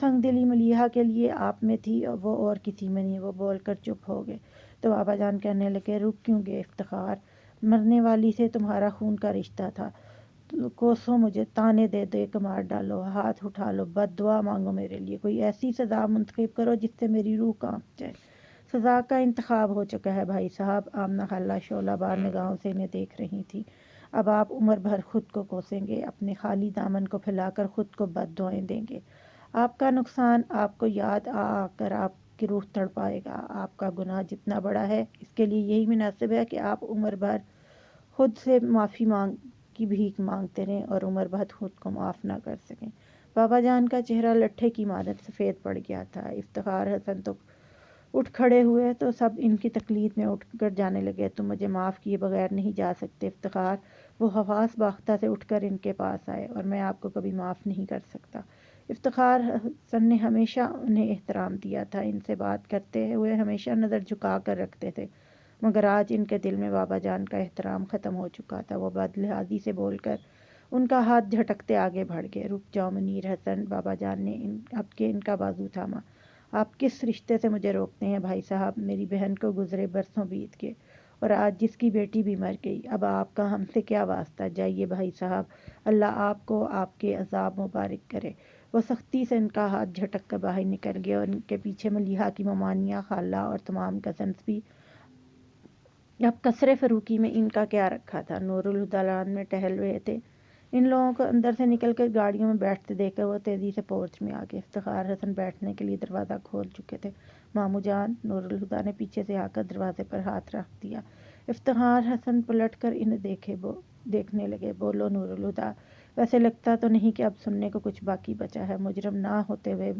سنگ دلی ملیحہ کے لیے آپ میں تھی اور وہ اور کسی میں نہیں۔ وہ بول کر چپ ہو گئے تو بابا جان کہنے لگے رک کیوں گئے افتخار، مرنے والی سے تمہارا خون کا رشتہ تھا، کوسو مجھے تانے دے دے کے مار ڈالو، ہاتھ اٹھا لو، بد دعا مانگو میرے لیے، کوئی ایسی سزا منتخب کرو جس سے میری روح کانپ جائے۔ سزا کا انتخاب ہو چکا ہے بھائی صاحب۔ آمنہ خالہ شعلہ بار نگاہوں سے انہیں دیکھ رہی تھی۔ اب آپ عمر بھر خود کو کوسیں گے، اپنے خالی دامن کو پھیلا کر خود کو بد دعائیں دیں گے۔ آپ کا نقصان آپ کو یاد آ آ کر آپ کی روح تڑپائے گا۔ آپ کا گناہ جتنا بڑا ہے اس کے لیے یہی مناسب ہے کہ آپ عمر بھر خود سے معافی کی بھیک مانگتے رہیں اور عمر بھر خود کو معاف نہ کر سکیں۔ بابا جان کا چہرہ لٹھے کی مانند سفید پڑ گیا تھا۔ افتخار حسن تو اٹھ کھڑے ہوئے تو سب ان کی تقلید میں اٹھ کر جانے لگے۔ تم مجھے معاف کیے بغیر نہیں جا سکتے افتخار۔ وہ حواس باختہ سے اٹھ کر ان کے پاس آئے، اور میں آپ کو کبھی معاف نہیں کر سکتا۔ افتخار حسن نے ہمیشہ انہیں احترام دیا تھا، ان سے بات کرتے ہوئے ہمیشہ نظر جھکا کر رکھتے تھے، مگر آج ان کے دل میں بابا جان کا احترام ختم ہو چکا تھا۔ وہ بد لحاظی سے بول کر ان کا ہاتھ جھٹکتے آگے بڑھ گئے۔ رک جاؤ منیر حسن، بابا جان نے ان کا بازو تھاما۔ آپ کس رشتے سے مجھے روکتے ہیں بھائی صاحب؟ میری بہن کو گزرے برسوں بیت گئے اور آج جس کی بیٹی بھی مر گئی، اب آپ کا ہم سے کیا واسطہ؟ جائیے بھائی صاحب، اللہ آپ کو آپ کے عذاب مبارک کرے۔ وہ سختی سے ان کا ہاتھ جھٹک کر باہر نکل گئے اور ان کے پیچھے ملیحہ کی ممانیہ خالہ اور تمام کزنس بھی۔ اب قصر فروخی میں ان کا کیا رکھا تھا؟ نور الہدیٰ لان میں ٹہل رہے تھے۔ ان لوگوں کو اندر سے نکل کر گاڑیوں میں بیٹھتے دیکھ کر وہ تیزی سے پورچ میں آ گئے۔ افتخار حسن بیٹھنے کے لیے دروازہ کھول چکے تھے۔ ماموں جان، نور الہدیٰ نے پیچھے سے آ کر دروازے پر ہاتھ رکھ دیا۔ افتخار حسن پلٹ کر انہیں دیکھنے لگے۔ بولو نور الہدیٰ، ویسے لگتا تو نہیں کہ اب سننے کو کچھ باقی بچا ہے۔ مجرم نہ ہوتے ہوئے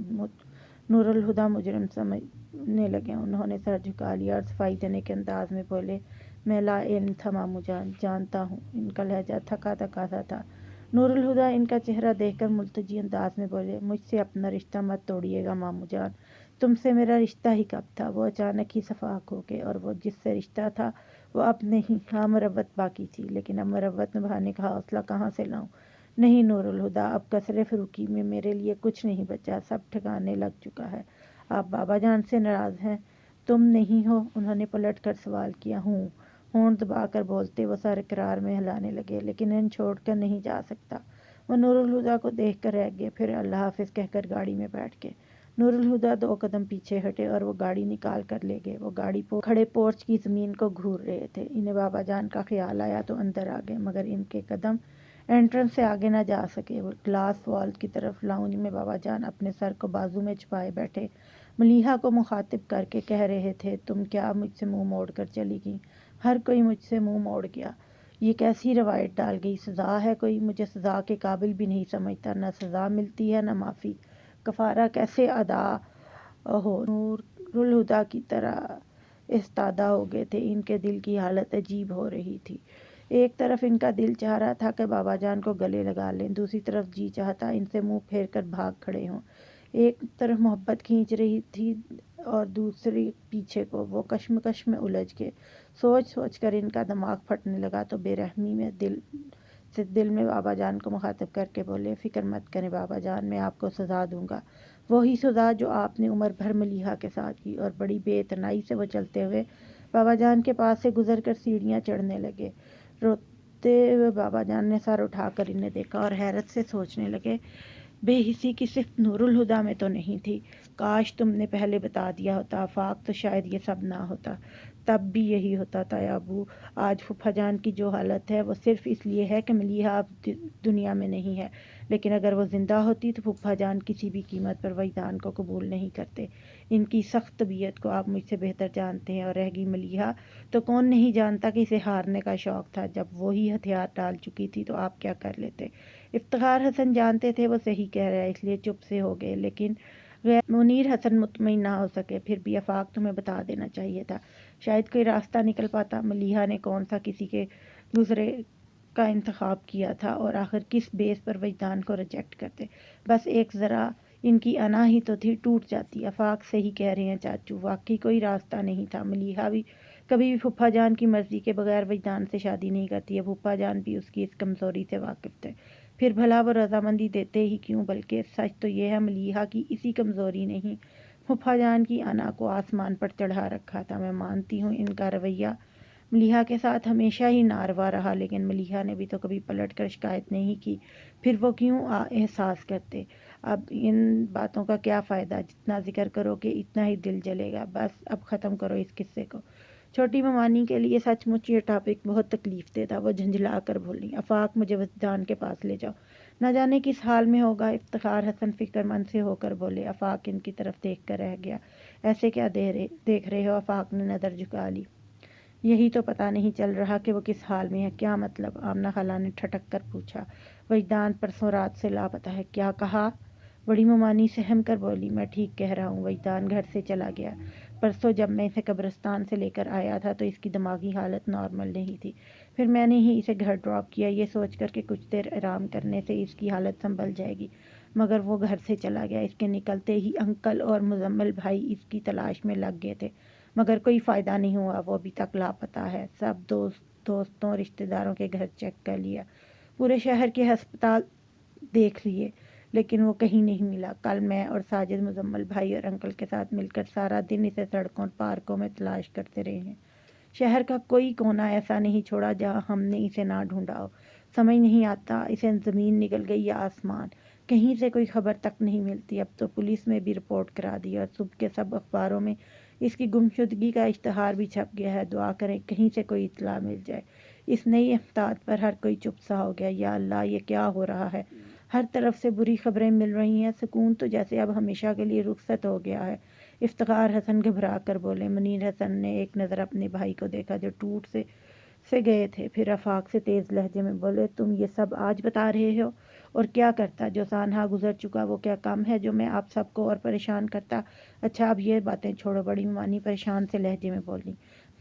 نور الہدیٰ مجرم سمجھنے لگے۔ انہوں نے سر جھکا لیا اور صفائی دینے کے انداز میں بولے، میں لا علم تھا ماموں جان، جانتا ہوں۔ ان کا لہجہ تھکا تھکا سا تھا۔ نور الہدیٰ ان کا چہرہ دیکھ کر ملتجی انداز میں بولے، مجھ سے اپنا رشتہ مت توڑیے گا ماموں جان، تم سے میرا رشتہ ہی کب تھا؟ وہ اچانک ہی صفاق ہو گئے، اور وہ جس سے رشتہ تھا وہ اب نہیں۔ ہاں مروت باقی تھی، لیکن اب مروت نبھانے کا حوصلہ کہاں سے لاؤں؟ نہیں نور الہدیٰ، اب قصر فروخی میں میرے لیے کچھ نہیں بچا، سب ٹھکانے لگ چکا ہے۔ آپ بابا جان سے ناراض ہیں؟ تم نہیں ہو؟ انہوں نے پلٹ کر سوال کیا۔ ہوں۔ ہونٹ دبا کر بولتے وہ سر اقرار میں ہلانے لگے، لیکن ان چھوڑ کر نہیں جا سکتا۔ وہ نور الہدیٰ کو دیکھ کر رہ گئے، پھر اللہ حافظ کہہ کر گاڑی میں بیٹھ گئے۔ نور الہدیٰ 2 قدم پیچھے ہٹے اور وہ گاڑی نکال کر لے گئے۔ وہ گاڑی کھڑے پورچ کی زمین کو گھور رہے تھے۔ انہیں بابا جان کا خیال آیا تو اندر آ گئے، مگر ان کے قدم انٹرنس سے آگے نہ جا سکے۔ وہ گلاس وال کی طرف لاؤنج میں بابا جان اپنے سر کو بازو میں چھپائے بیٹھے ملیحہ کو مخاطب کر کے کہہ رہے تھے، تم کیا مجھ سے منہ موڑ کر چلی گئی؟ ہر کوئی مجھ سے منہ موڑ گیا، یہ کیسی روایت ڈال گئی؟ سزا ہے کوئی؟ مجھے سزا کے قابل بھی نہیں سمجھتا، نہ سزا ملتی ہے نہ معافی، کفارہ کیسے ادا ہو؟ نور الہدیٰ کی طرح استادہ ہو گئے تھے، ان کے دل کی حالت عجیب ہو رہی تھی۔ ایک طرف ان کا دل چاہ رہا تھا کہ بابا جان کو گلے لگا لیں، دوسری طرف جی چاہتا ان سے منہ پھیر کر بھاگ کھڑے ہوں۔ ایک طرف محبت کھینچ رہی تھی اور دوسری پیچھے کو۔ وہ کشمکش میں الجھ گئے۔ سوچ سوچ کر ان کا دماغ پھٹنے لگا تو بے رحمی میں دل میں بابا جان کو مخاطب کر کے بولے، فکر مت کریں بابا جان، میں آپ کو سزا دوں گا، وہی سزا جو آپ نے عمر بھر ملیحہ کے ساتھ کی۔ اور بڑی بے اتنائی سے وہ چلتے ہوئے بابا جان کے پاس سے گزر کر سیڑھیاں چڑھنے لگے۔ روتے ہوئے بابا جان نے سر اٹھا کر انہیں دیکھا اور حیرت سے سوچنے لگے، بے حسی کی صفت نور الہدیٰ میں تو نہیں تھی۔ کاش تم نے پہلے بتا دیا ہوتا آفاق، تو شاید یہ سب نہ ہوتا، تب بھی یہی ہوتا تھا ابو۔ آج پھپھا جان کی جو حالت ہے وہ صرف اس لیے ہے کہ ملیحہ اب دنیا میں نہیں ہے، لیکن اگر وہ زندہ ہوتی تو پھپھا جان کسی بھی قیمت پر وجدان کو قبول نہیں کرتے۔ ان کی سخت طبیعت کو آپ مجھ سے بہتر جانتے ہیں، اور رہ گئی ملیحہ، تو کون نہیں جانتا کہ اسے ہارنے کا شوق تھا۔ جب وہی ہتھیار ڈال چکی تھی تو آپ کیا کر لیتے؟ افتخار حسن جانتے تھے وہ صحیح کہہ رہا ہے، اس لیے چپ سے ہو گئے، لیکن منیر حسن مطمئن نہ ہو سکے۔ پھر بھی آفاق، تمہیں بتا دینا چاہیے تھا، شاید کوئی راستہ نکل پاتا۔ ملیحہ نے کون سا کسی کے گزرے کا انتخاب کیا تھا، اور آخر کس بیس پر وجدان کو ریجیکٹ کرتے؟ بس ایک ذرا ان کی انا ہی تو تھی، ٹوٹ جاتی۔ آفاق صحیح کہہ رہے ہیں چاچو، واقعی کوئی راستہ نہیں تھا۔ ملیحہ بھی کبھی بھی پھپھا جان کی مرضی کے بغیر وجدان سے شادی نہیں کرتی ہے، پھپھا جان بھی اس کی اس کمزوری سے واقف تھے۔ پھر بھلا وہ رضامندی دیتے ہی کیوں؟ بلکہ سچ تو یہ ہے ملیحہ کی اسی کمزوری نہیں پھوپھا جان کی انا کو آسمان پر چڑھا رکھا تھا۔ میں مانتی ہوں ان کا رویہ ملیحہ کے ساتھ ہمیشہ ہی ناروا رہا، لیکن ملیحہ نے بھی تو کبھی پلٹ کر شکایت نہیں کی، پھر وہ کیوں احساس کرتے؟ اب ان باتوں کا کیا فائدہ؟ جتنا ذکر کرو کہ اتنا ہی دل جلے گا۔ بس اب ختم کرو اس قصے کو۔ چھوٹی ممانی کے لیے سچ مچ یہ ٹاپک بہت تکلیف دہ تھا۔ وہ جھنجھلا کر بولی، آفاق مجھے وجدان کے پاس لے جاؤ، نہ جانے کس حال میں ہوگا۔ افتخار حسن فکر مند سے ہو کر بولے۔ آفاق ان کی طرف دیکھ کر رہ گیا۔ ایسے کیا دیکھ رہے ہو؟ آفاق نے نظر جھکا لی۔ یہی تو پتہ نہیں چل رہا کہ وہ کس حال میں ہے۔ کیا مطلب؟ آمنہ خالہ نے ٹھٹک کر پوچھا۔ وجدان پرسوں رات سے لاپتہ ہے۔ کیا کہا؟ بڑی ممانی سہم کر بولی۔ میں ٹھیک کہہ رہا ہوں، وجدان گھر سے چلا گیا۔ پرسوں جب میں اسے قبرستان سے لے کر آیا تھا تو اس کی دماغی حالت نارمل نہیں تھی، پھر میں نے ہی اسے گھر ڈراپ کیا یہ سوچ کر کہ کچھ دیر آرام کرنے سے اس کی حالت سنبھل جائے گی، مگر وہ گھر سے چلا گیا۔ اس کے نکلتے ہی انکل اور مزمل بھائی اس کی تلاش میں لگ گئے تھے، مگر کوئی فائدہ نہیں ہوا۔ وہ ابھی تک لاپتہ ہے۔ سب دوستوں رشتہ داروں کے گھر چیک کر لیا، پورے شہر کے ہسپتال دیکھ لیے، لیکن وہ کہیں نہیں ملا۔ کل میں اور ساجد مزمل بھائی اور انکل کے ساتھ مل کر سارا دن اسے سڑکوں پارکوں میں تلاش کرتے رہے ہیں۔ شہر کا کوئی کونا ایسا نہیں چھوڑا جہاں ہم نے اسے نہ ڈھونڈا ہو۔ سمجھ نہیں آتا اسے زمین نگل گئی یا آسمان، کہیں سے کوئی خبر تک نہیں ملتی۔ اب تو پولیس میں بھی رپورٹ کرا دی اور صبح کے سب اخباروں میں اس کی گمشدگی کا اشتہار بھی چھپ گیا ہے۔ دعا کریں کہیں سے کوئی اطلاع مل جائے۔ اس نئی افتاد پر ہر کوئی چپ سا ہو گیا۔ یا اللہ، یہ کیا ہو رہا ہے؟ ہر طرف سے بری خبریں مل رہی ہیں، سکون تو جیسے اب ہمیشہ کے لیے رخصت ہو گیا ہے۔ افتخار حسن گھبرا کر بولے۔ منیر حسن نے ایک نظر اپنے بھائی کو دیکھا جو ٹوٹ سے گئے تھے، پھر آفاق سے تیز لہجے میں بولے، تم یہ سب آج بتا رہے ہو؟ اور کیا کرتا؟ جو سانحہ گزر چکا وہ کیا کم ہے جو میں آپ سب کو اور پریشان کرتا؟ اچھا اب یہ باتیں چھوڑو، بڑی ممانی پریشان سے لہجے میں بولی۔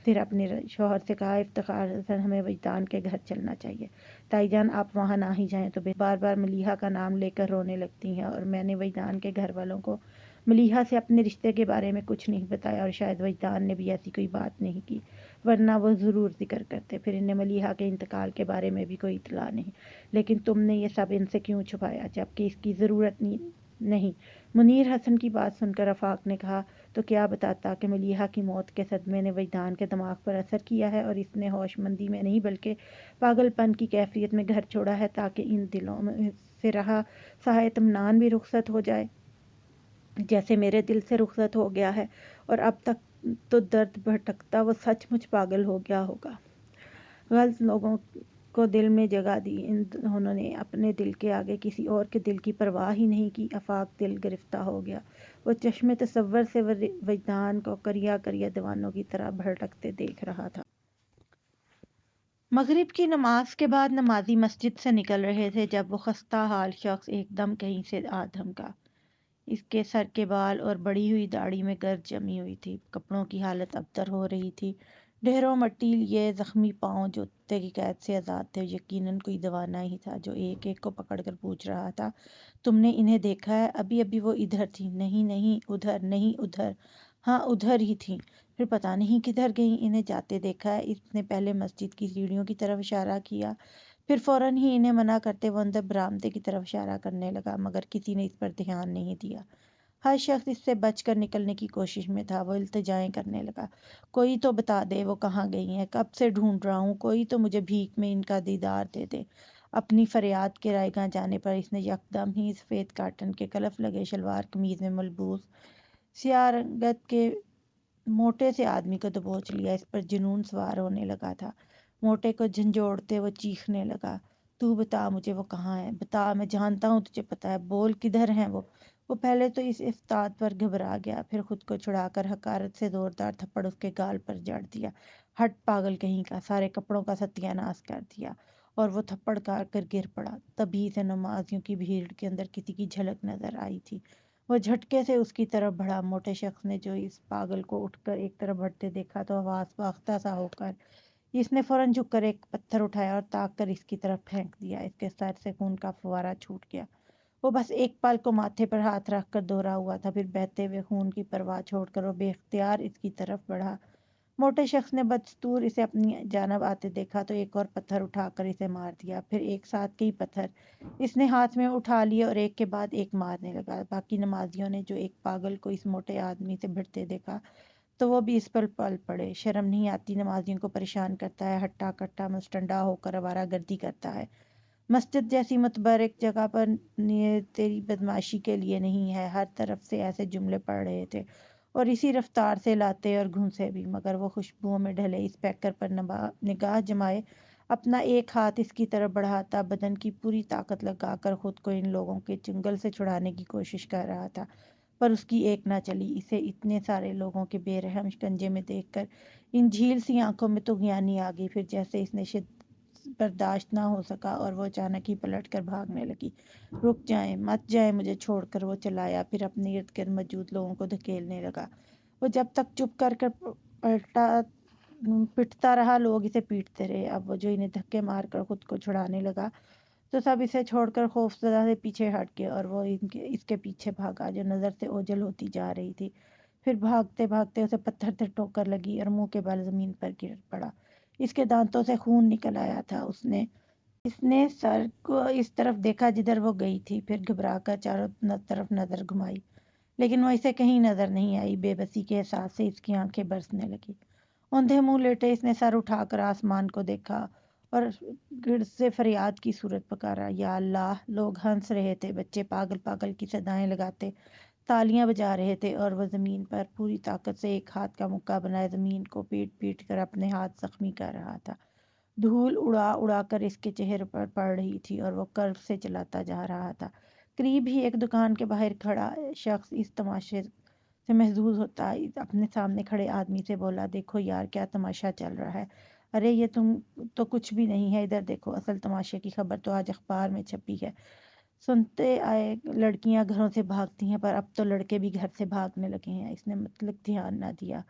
پھر اپنے شوہر سے کہا، افتخار حسن ہمیں وجدان کے گھر چلنا چاہیے۔ تائی جان آپ وہاں نہ ہی جائیں تو بار بار ملیحہ کا نام لے کر رونے لگتی ہیں، اور میں نے وجدان کے گھر والوں کو ملیحہ سے اپنے رشتے کے بارے میں کچھ نہیں بتایا، اور شاید وجدان نے بھی ایسی کوئی بات نہیں کی، ورنہ وہ ضرور ذکر کرتے۔ پھر انہیں ملیحہ کے انتقال کے بارے میں بھی کوئی اطلاع نہیں، لیکن تم نے یہ سب ان سے کیوں چھپایا جبکہ اس کی ضرورت نہیں؟ منیر حسن کی بات سن کر آفاق نے کہا، تو کیا بتاتا کہ ملیحہ کی موت کے صدمے نے وجدان کے دماغ پر اثر کیا ہے اور اس نے ہوش مندی میں نہیں بلکہ پاگل پن کی کیفیت میں گھر چھوڑا ہے تاکہ ان دلوں میں سے رہا سہا اطمینان بھی رخصت ہو جائے، جیسے میرے دل سے رخصت ہو گیا ہے، اور اب تک تو درد بھٹکتا وہ سچ مچ پاگل ہو گیا ہوگا۔ غلط لوگوں کو دل میں جگہ دی، انہوں نے اپنے دل کے آگے کسی اور کے دل کی پرواہ ہی نہیں کی۔ آفاق دل گرفتہ ہو گیا، وہ چشم تصور سے وجدان کو کریا کریا دیوانوں کی طرح بھٹکتے دیکھ رہا تھا۔ مغرب کی نماز کے بعد نمازی مسجد سے نکل رہے تھے جب وہ خستہ حال شخص ایک دم کہیں سے آ دھمکا۔ اس کے سر کے بال اور بڑی ہوئی داڑھی میں گرد جمی ہوئی تھی، کپڑوں کی حالت ابتر ہو رہی تھی، ڈھیروں مٹی لیے زخمی پاؤں جوتے کی قید سے آزاد تھے۔ یقیناً کوئی دیوانہ ہی تھا جو ایک ایک کو پکڑ کر پوچھ رہا تھا، تم نے انہیں دیکھا ہے؟ ابھی وہ ادھر تھی۔ نہیں ادھر نہیں، ادھر۔ ہاں ادھر ہی تھیں، پھر پتہ نہیں کدھر گئیں۔ انہیں جاتے دیکھا ہے؟ اس نے پہلے مسجد کی سیڑھیوں کی طرف اشارہ کیا، پھر فوراً ہی انہیں منع کرتے وہ اندر برآمدے کی طرف اشارہ کرنے لگا، مگر کسی نے اس پر دھیان نہیں دیا۔ ہر شخص اس سے بچ کر نکلنے کی کوشش میں تھا۔ وہ التجائیں کرنے لگا، کوئی تو بتا دے وہ کہاں گئی ہیں، کب سے ڈھونڈ رہا ہوں، کوئی تو مجھے بھیک میں ان کا دیدار دے دے۔ اپنی فریاد کے رائیگاں جانے پر اس نے یکدم ہی سفید کاٹن کے کلف لگے شلوار قمیض میں ملبوس سیاہ رنگت کے موٹے سے آدمی کو دبوچ لیا۔ اس پر جنون سوار ہونے لگا تھا۔ موٹے کو جھنجھوڑتے وہ چیخنے لگا، تو بتا مجھے وہ کہاں ہے، بتا، میں جانتا ہوں تجھے پتا ہے، بول کدھر ہیں وہ پہلے تو اس افتاد پر گھبرا گیا، پھر خود کو چھڑا کر حقارت سے زوردار تھپڑ اس کے گال پر جڑ دیا۔ ہٹ پاگل کہیں کا، سارے کپڑوں کا ستیہ ناش کر دیا، اور وہ تھپڑ کھا کر گر پڑا۔ تبھی سے نمازیوں کی بھیڑ کے اندر کسی کی جھلک نظر آئی تھی۔ وہ جھٹکے سے اس کی طرف بڑھا۔ موٹے شخص نے جو اس پاگل کو اٹھ کر ایک طرف بڑھتے دیکھا تو آواز باختہ سا ہو کر اس نے فوراً جھک کر ایک پتھر اٹھایا اور تاک کر اس کی طرف پھینک دیا۔ اس کے سر سے خون کا فوارہ چھوٹ گیا۔ وہ بس ایک پل کو ماتھے پر ہاتھ رکھ کر دوہرا ہوا تھا، پھر بہتے ہوئے خون کی پرواہ چھوڑ کر وہ بے اختیار اس کی طرف بڑھا۔ موٹے شخص نے بدستور اسے اپنی جانب آتے دیکھا تو ایک اور پتھر اٹھا کر اسے مار دیا، پھر ایک ساتھ کئی پتھر اس نے ہاتھ میں اٹھا لیے اور ایک کے بعد ایک مارنے لگا۔ باقی نمازیوں نے جو ایک پاگل کو اس موٹے آدمی سے بھڑتے دیکھا تو وہ بھی اس پر پل پڑے۔ شرم نہیں آتی، نمازیوں کو پریشان کرتا ہے، ہٹا کٹا مستنڈا ہو کر آوارہ گردی کرتا ہے۔ مسجد جیسی متبرک جگہ پر تیری بدماشی کے لیے نہیں ہے۔ ہر طرف سے ایسے جملے پڑ رہے تھے اور اسی رفتار سے لاتے اور گھونسے بھی، مگر وہ خوشبوؤں میں ڈھلے اس پیکر پر نگاہ جمائے اپنا ایک ہاتھ اس کی طرف بڑھاتا، بدن کی پوری طاقت لگا کر خود کو ان لوگوں کے چنگل سے چھڑانے کی کوشش کر رہا تھا، پر اس کی ایک نہ چلی۔ اسے اتنے سارے لوگوں کے بے رحم شکنجے میں دیکھ کر ان جھیل سی آنکھوں میں طغیانی آ گئی، پھر جیسے اس نے برداشت نہ ہو سکا اور وہ اچانک ہی پلٹ کر بھاگنے لگی۔ رک جائیں، مت جائیں مجھے چھوڑ کر، وہ چلایا، پھر اپنے ارد گرد موجود لوگوں کو دھکیلنے لگا۔ وہ جب تک چپ کر پٹتا رہا لوگ اسے پیٹتے رہے۔ اب وہ جو انہیں دھکے مار کر خود کو چھڑانے لگا تو سب اسے چھوڑ کر خوفزدہ سے پیچھے ہٹ گئے اور وہ اس کے پیچھے بھاگا جو نظر سے اوجھل ہوتی جا رہی تھی۔ پھر بھاگتے بھاگتے اسے پتھر سے ٹوکر لگی اور منہ کے بل زمین پر گر پڑا۔ اس کے دانتوں سے خون نکل آیا تھا۔ اس نے سر کو اس طرف دیکھا جدھر وہ گئی تھی، پھر گھبرا کر چاروں طرف نظر گھمائی، لیکن وہ اسے کہیں نظر نہیں آئی۔ بے بسی کے احساس سے اس کی آنکھیں برسنے لگی۔ اوندھے منہ لیٹے اس نے سر اٹھا کر آسمان کو دیکھا اور گڑ سے فریاد کی صورت پکارا، یا اللہ! لوگ ہنس رہے تھے، بچے پاگل پاگل کی صدائیں لگاتے تالیاں بجا رہے تھے اور وہ زمین پر پوری طاقت سے ایک ہاتھ کا مکہ بنائے زمین کو پیٹ پیٹ کر اپنے ہاتھ زخمی کر رہا تھا۔ دھول اڑا اڑا کر اس کے چہرے پر پڑ رہی تھی اور وہ کرب سے چلاتا جا رہا تھا۔ قریب ہی ایک دکان کے باہر کھڑا شخص اس تماشے سے محظوظ ہوتا اپنے سامنے کھڑے آدمی سے بولا، دیکھو یار کیا تماشا چل رہا ہے، ارے یہ تم تو کچھ بھی نہیں ہے، ادھر دیکھو، اصل تماشے کی خبر تو آج اخبار میں چھپی ہے۔ سنتے آئے لڑکیاں گھروں سے بھاگتی ہیں، پر اب تو لڑکے بھی گھر سے بھاگنے لگے ہیں۔ اس نے مطلق دھیان نہ دیا۔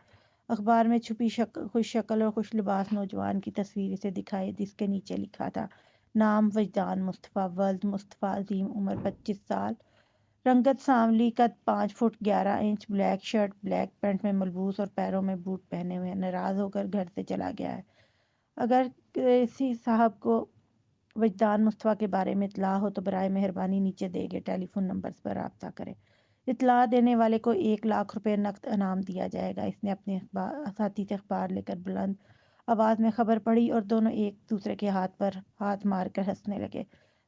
اخبار میں چھپی خوش شکل اور خوش لباس نوجوان کی تصویر اسے دکھائی، جس کے نیچے لکھا تھا، نام وجدان مصطفیٰ، ولد مصطفیٰ عظیم، عمر 25 سال، رنگت سانولی، قد 5 foot 11 inch, black shirt black pant میں ملبوس اور پیروں میں بوٹ پہنے ہوئے، ناراض ہو کر گھر سے چلا گیا ہے۔ اگر کسی صاحب کو وجدان مصطفیٰ کے بارے میں اطلاع ہو تو برائے مہربانی نیچے دیے گئے ٹیلی فون نمبرز پر رابطہ کریں۔ اطلاع دینے والے کو 1,00,000 روپے نقد انعام دیا جائے گا۔ اس نے اپنے ساتھی سے اخبار لے کر بلند آواز میں خبر پڑھی اور دونوں ایک دوسرے کے ہاتھ پر ہاتھ مار کر ہنسنے لگے۔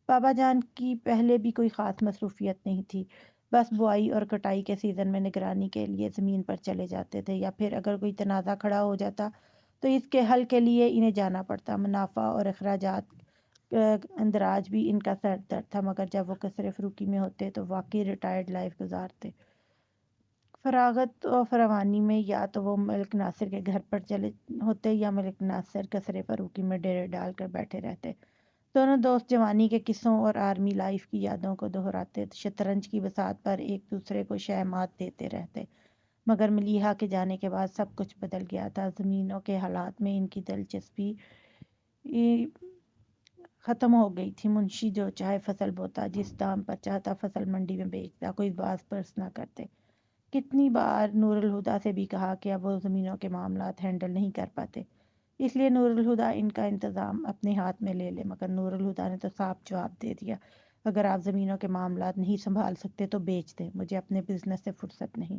بابا جان کی پہلے بھی کوئی خاص مصروفیت نہیں تھی، بس بوائی اور کٹائی کے سیزن میں نگرانی کے لیے زمین پر چلے جاتے تھے، یا پھر اگر کوئی تنازع کھڑا ہو جاتا تو اس کے حل کے لیے انہیں جانا پڑتا۔ منافع اور اخراجات اندراج بھی ان کا سر درد تھا، مگر جب وہ کثر فروخی میں ہوتے تو واقعی ریٹائرڈ لائف گزارتے۔ فراغت و فراوانی میں یا تو وہ ملک ناصر کے گھر پر چلے ہوتے یا ملک ناصر کثر فروخی میں ڈیرے ڈال کر بیٹھے رہتے۔ دونوں دوست جوانی کے قصوں اور آرمی لائف کی یادوں کو دہراتے، شطرنج کی بساط پر ایک دوسرے کو شہمات دیتے رہتے۔ مگر ملیحہ کے جانے کے بعد سب کچھ بدل گیا تھا۔ زمینوں کے حالات میں ان کی دلچسپی ختم ہو گئی تھی۔ منشی جو چاہے فصل بوتا، جس دام پر چاہتا فصل منڈی میں بیچتا، کوئی باز پرس نہ کرتے۔ کتنی بار نور الہدیٰ سے بھی کہا کہ اب وہ زمینوں کے معاملات ہینڈل نہیں کر پاتے، اس لیے نور الہدیٰ ان کا انتظام اپنے ہاتھ میں لے لے، مگر نور الہدیٰ نے تو صاف جواب دے دیا، اگر آپ زمینوں کے معاملات نہیں سنبھال سکتے تو بیچ دیں، مجھے اپنے بزنس سے فرصت نہیں۔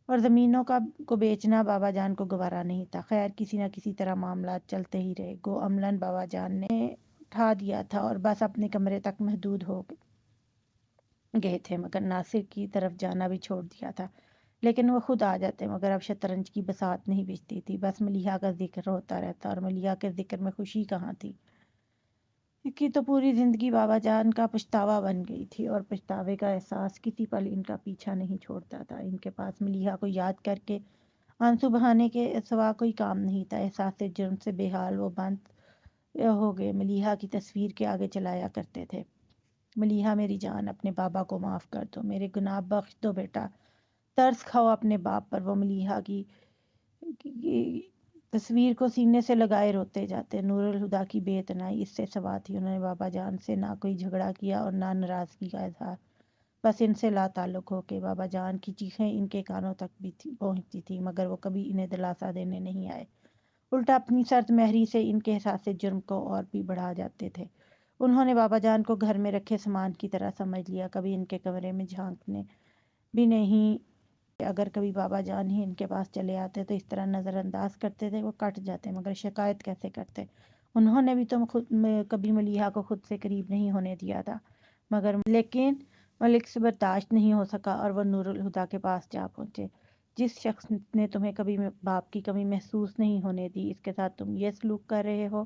اور زمینوں کو بیچنا بابا جان کو گوارا نہیں تھا۔ خیر کسی نہ کسی طرح معاملات چلتے ہی رہے۔ گو عملاً بابا جان نے اٹھا دیا تھا اور بس اپنے کمرے تک محدود ہو گئے تھے، مگر ناصر کی طرف جانا بھی چھوڑ دیا تھا، لیکن وہ خود آ جاتے، مگر اب شطرنج کی بساط نہیں بچتی تھی، بس ملیحہ کا ذکر ہوتا رہتا، اور ملیحہ کے ذکر میں خوشی کہاں تھی؟ اس کی تو پوری زندگی بابا جان کا پچھتاوا بن گئی تھی، اور پچھتاوے کا احساس کسی پل ان کا پیچھا نہیں چھوڑتا تھا۔ ان کے پاس ملیحہ کو یاد کر کے آنسو بہانے کے سوا کوئی کام نہیں تھا۔ احساس جرم سے بے حال وہ بند ہو گئے، ملیحہ کی تصویر کے آگے چلایا کرتے تھے، ملیحہ میری جان، اپنے بابا کو معاف کر دو، میرے گناہ بخش دو بیٹا، ترس کھاؤ اپنے باپ پر۔ وہ ملیحہ کی تصویر کو سینے سے لگائے روتے جاتے۔ نور الہدیٰ کی بے اتنائی اس سے سوا تھی، انہوں نے بابا جان سے نہ کوئی جھگڑا کیا اور نہ ناراضگی کا اظہار۔ بس ان سے لا تعلق ہو کے بابا جان کی چیخیں ان کے کانوں تک بھی پہنچتی تھی، مگر وہ کبھی انہیں دلاسا دینے نہیں آئے، الٹا اپنی سرد مہری سے ان کے احساس جرم کو اور بھی بڑھا جاتے تھے۔ انہوں نے بابا جان کو گھر میں رکھے سامان کی طرح سمجھ لیا، کبھی ان کے کمرے میں جھانکنے بھی نہیں۔ اگر کبھی بابا جان ہی ان کے پاس چلے آتے تو اس طرح نظر انداز کرتے تھے وہ کٹ جاتے، مگر شکایت کیسے کرتے؟ انہوں نے بھی تو کبھی ملیحہ کو خود سے قریب نہیں ہونے دیا تھا، لیکن ملک سے برداشت نہیں ہو سکا اور وہ نور الہدیٰ کے پاس جا پہنچے۔ جس شخص نے تمہیں کبھی باپ کی کمی محسوس نہیں ہونے دی، اس کے ساتھ تم یہ سلوک کر رہے ہو۔